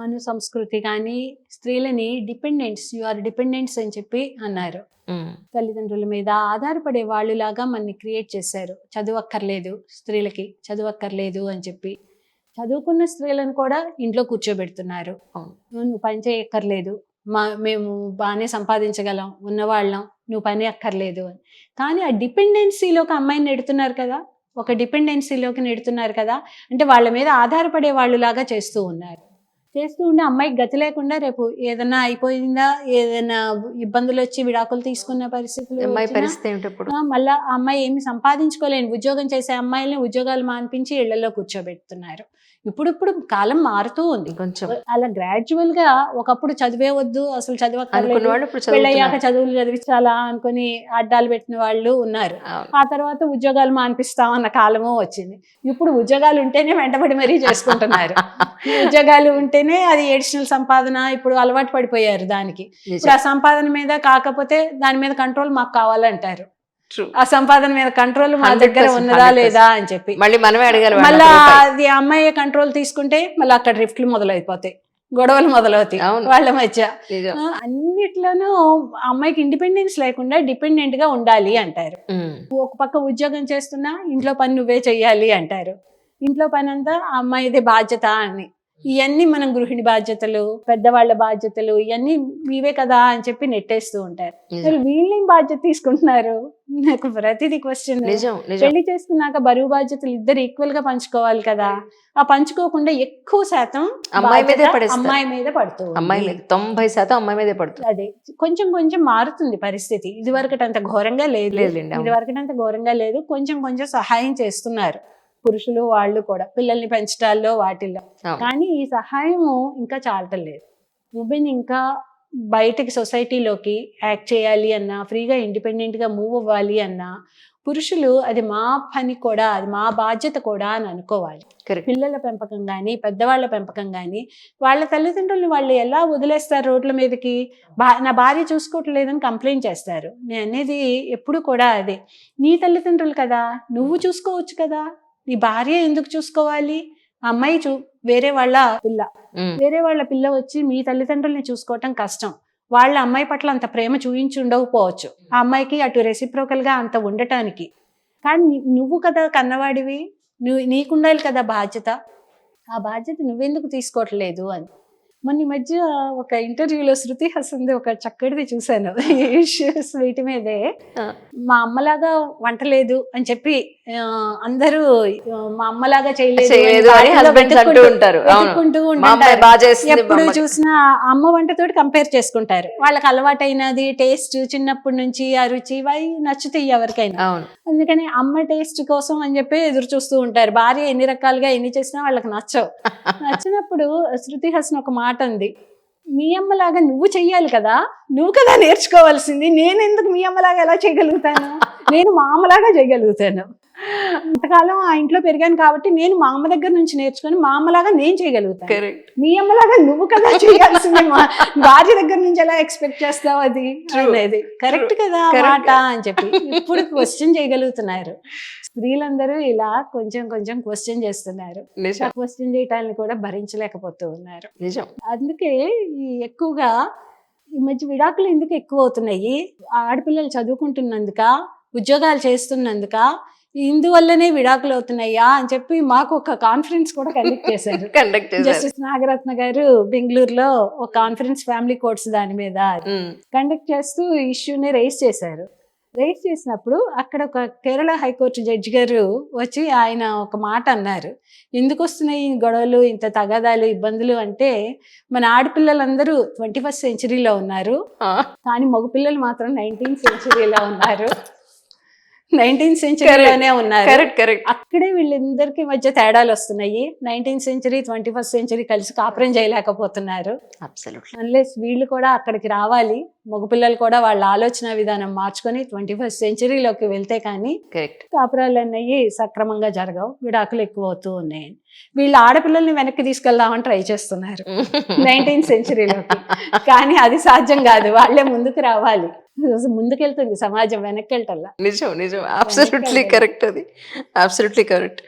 అను సంస్కృతి కానీ స్త్రీలని you are dependents అని చెప్పి అన్నారు. తల్లిదండ్రుల మీద ఆధారపడే వాళ్ళులాగా మనని క్రియేట్ చేశారు. చదువక్కర్లేదు, స్త్రీలకి చదువక్కర్లేదు అని చెప్పి. చదువుకున్న స్త్రీలను కూడా ఇంట్లో కూర్చోబెడుతున్నారు. నువ్వు పని చేయక్కర్లేదు, మేము బాగానే సంపాదించగలం, ఉన్నవాళ్ళం, నువ్వు పని అక్కర్లేదు అని. కానీ ఆ డిపెండెన్సీలోకి అమ్మాయిని నెడుతున్నారు కదా, ఒక డిపెండెన్సీలోకి నెడుతున్నారు కదా. అంటే వాళ్ళ మీద ఆధారపడే వాళ్ళులాగా చేస్తూ ఉన్నారు. చేస్తూ ఉండే అమ్మాయికి గతి లేకుండా రేపు ఏదైనా అయిపోయిందా, ఏదైనా ఇబ్బందులు వచ్చి విడాకులు తీసుకున్న పరిస్థితులు మళ్ళీ ఆ అమ్మాయి ఏమి సంపాదించుకోలేని ఉద్యోగం చేసే అమ్మాయిల్ని ఉద్యోగాలు మాన్పించి ఇళ్లలో కూర్చోబెడుతున్నారు. ఇప్పుడు కాలం మారుతూ ఉంది కొంచెం. అలా గ్రాడ్యువల్ గా ఒకప్పుడు చదివే వద్దు, అసలు చదవక్కర్లేదు, పెళ్ళయ్యాక చదువులు చదివించాలా అనుకుని అడ్డాలు పెట్టిన వాళ్ళు ఉన్నారు. ఆ తర్వాత ఉద్యోగాలు మాన్పిస్తాం అన్న కాలము వచ్చింది. ఇప్పుడు ఉద్యోగాలు ఉంటేనే వెంటబడి మరీ చేసుకుంటున్నారు. ఉద్యోగాలు ఉంటేనే అది ఎడిషనల్ సంపాదన, ఇప్పుడు అలవాటు పడిపోయారు దానికి. ఇప్పుడు ఆ సంపాదన మీద కాకపోతే దాని మీద కంట్రోల్ మాకు కావాలంటారు. ఆ సంపాదన మీద కంట్రోల్ మా దగ్గర ఉన్నదా లేదా అని చెప్పి మళ్ళీ మనమే అడగాలి. మళ్ళీ అది అమ్మాయి కంట్రోల్ తీసుకుంటే మళ్ళీ అక్కడ రిఫ్ట్లు మొదలైపోతాయి, గొడవలు మొదలవుతాయి వాళ్ళ మధ్య. అన్నిట్లోనూ అమ్మాయికి ఇండిపెండెన్స్ లేకుండా డిపెండెంట్ గా ఉండాలి అంటారు. ఒక పక్క ఉద్యోగం చేస్తున్నా ఇంట్లో పని నువ్వే చెయ్యాలి అంటారు. ఇంట్లో పని అంతా అమ్మాయిదే బాధ్యత అని. ఇవన్నీ మనం గృహిణి బాధ్యతలు, పెద్దవాళ్ళ బాధ్యతలు ఇవన్నీ మీవే కదా అని చెప్పి నెట్టేస్తూ ఉంటారు. వీళ్ళేం బాధ్యత తీసుకుంటున్నారు? నాకు ప్రతిదీ క్వశ్చన్. పెళ్లి చేసుకున్నాక బరువు బాధ్యతలు ఇద్దరు ఈక్వల్ గా పంచుకోవాలి కదా. ఆ పంచుకోకుండా ఎక్కువ శాతం అమ్మాయి మీద పడుతుంది. 90% అమ్మాయి మీదే పడుతుంది. అదే కొంచెం కొంచెం మారుతుంది పరిస్థితి. ఇదివరకటి అంత ఘోరంగా లేదు, కొంచెం కొంచెం సహాయం చేస్తున్నారు పురుషులు వాళ్ళు కూడా పిల్లల్ని పెంచడాల్లో వాటిల్లో. కానీ ఈ సహాయము ఇంకా చాలటం లేదు. ఉమెన్ ఇంకా బయటకి సొసైటీలోకి యాక్ట్ చేయాలి అన్నా, ఫ్రీగా ఇండిపెండెంట్ గా మూవ్ అవ్వాలి అన్నా పురుషులు అది మా పని కూడా, అది మా బాధ్యత కూడా అని అనుకోవాలి. పిల్లల పెంపకం కానీ పెద్దవాళ్ళ పెంపకం కానీ వాళ్ళ తల్లిదండ్రులు వాళ్ళు ఎలా వదిలేస్తారు రోడ్ల మీదకి, నా భార్య చూసుకోవట్లేదని కంప్లైంట్ చేస్తారు. నేను అనేది ఎప్పుడు కూడా అదే, నీ తల్లిదండ్రులు కదా, నువ్వు చూసుకోవచ్చు కదా, నీ భార్య ఎందుకు చూసుకోవాలి? అమ్మాయి వేరే వాళ్ళ పిల్ల వచ్చి మీ తల్లిదండ్రుల్ని చూసుకోవటం కష్టం. వాళ్ళ అమ్మాయి పట్ల అంత ప్రేమ చూయించి ఉండకపోవచ్చు, ఆ అమ్మాయికి అటు రెసిప్రోకల్ గా అంత ఉండటానికి. కానీ నువ్వు కదా కన్నవాడివి, నీకుండాలి కదా బాధ్యత. ఆ బాధ్యత నువ్వెందుకు తీసుకోవట్లేదు అని. మొన్న ఈ మధ్య ఒక ఇంటర్వ్యూలో శృతి హాసన్ది ఒక చక్కటిది చూశాను ఇష్యూస్ వీటి మీదే. మా అమ్మలాగా వంట లేదు అని చెప్పి అందరూ మా అమ్మలాగా చేయలేదు వెతుక్కుంటూ ఉంటారు. ఎప్పుడు చూసినా అమ్మ వంటతోటి కంపేర్ చేసుకుంటారు. వాళ్ళకి అలవాటైనది టేస్ట్ చిన్నప్పటి నుంచి ఆ రుచి నచ్చుతాయి ఎవరికైనా. అందుకని అమ్మ టేస్ట్ కోసం అని చెప్పి ఎదురు చూస్తూ ఉంటారు. భార్య ఎన్ని రకాలుగా ఎన్ని చేసినా వాళ్ళకి నచ్చినప్పుడు శృతి హాసన్ ఒక మాట అంది, మీ అమ్మలాగా నువ్వు చెయ్యాలి కదా, నువ్వు కదా నేర్చుకోవాల్సింది, నేను ఎందుకు మీ అమ్మలాగా ఎలా చేయగలుగుతాను, నేను మా అమ్మలాగా చేయగలుగుతాను. అంతకాలం ఆ ఇంట్లో పెరిగాను కాబట్టి నేను మా అమ్మ దగ్గర నుంచి నేర్చుకొని మా అమ్మలాగా నేను చేయగలుగుతాను. మీ అమ్మలాగా నువ్వు కదా చేయాల్సింది, భార్య దగ్గర నుంచి ఎలా ఎక్స్పెక్ట్ చేస్తావు? అది అనేది కరెక్ట్ కదా మాట అని చెప్పి ఇప్పుడు క్వశ్చన్ చేయగలుగుతున్నారు. స్త్రీలందరూ ఇలా కొంచెం కొంచెం క్వశ్చన్ చేస్తున్నారు. క్వశ్చన్ చేయటాన్ని కూడా భరించలేకపోతూ ఉన్నారు. అందుకే ఎక్కువగా ఈ మధ్య విడాకులు ఎందుకు ఎక్కువ అవుతున్నాయి? ఆడపిల్లలు చదువుకుంటున్నందుక, ఉద్యోగాలు చేస్తున్నందుక, ఇందువల్లనే విడాకులు అవుతున్నాయా అని చెప్పి మాకు ఒక కాన్ఫరెన్స్ కూడా కండక్ట్ చేశారు. జస్టిస్ నాగరత్న గారు బెంగళూరులో ఒక కాన్ఫరెన్స్, ఫ్యామిలీ కోర్ట్స్ దాని మీద కండక్ట్ చేస్తూ ఇష్యూని రైజ్ చేశారు. రైజ్ చేసినప్పుడు అక్కడ ఒక కేరళ హైకోర్టు జడ్జి గారు వచ్చి ఆయన ఒక మాట అన్నారు, ఎందుకు వస్తున్నాయి గొడవలు, ఇంత తగాదాలు, ఇబ్బందులు అంటే మన ఆడపిల్లలందరూ 21st సెంచరీలో ఉన్నారు, కానీ మగపిల్లలు మాత్రం 19th సెంచరీలో ఉన్నారు, 19th సెంచరీలోనే ఉన్నారు. అక్కడే వీళ్ళందరికీ మధ్య తేడాలు వస్తున్నాయి. 19th సెంచరీ 21st సెంచరీ కలిసి కాపురం చేయలేకపోతున్నారు. అన్లెస్ వీళ్ళు కూడా అక్కడికి రావాలి, మగపిల్లలు కూడా వాళ్ళ ఆలోచన విధానం మార్చుకొని 21st సెంచరీలోకి వెళ్తే కానీ కాపురాలు అన్నవి సక్రమంగా జరగవు, విడాకులు ఎక్కువ అవుతూ ఉన్నాయి. వీళ్ళు ఆడపిల్లల్ని వెనక్కి తీసుకెళ్దామని ట్రై చేస్తున్నారు 19th సెంచరీలోకి. కానీ అది సాధ్యం కాదు, వాళ్ళే ముందుకు రావాలి. ముందుకెళ్తుంది సమాజం, వెనక్కి వెళ్ళటల్లా. నిజం, అబ్సల్యూట్లీ కరెక్ట్, అది అబ్సల్యూట్లీ కరెక్ట్.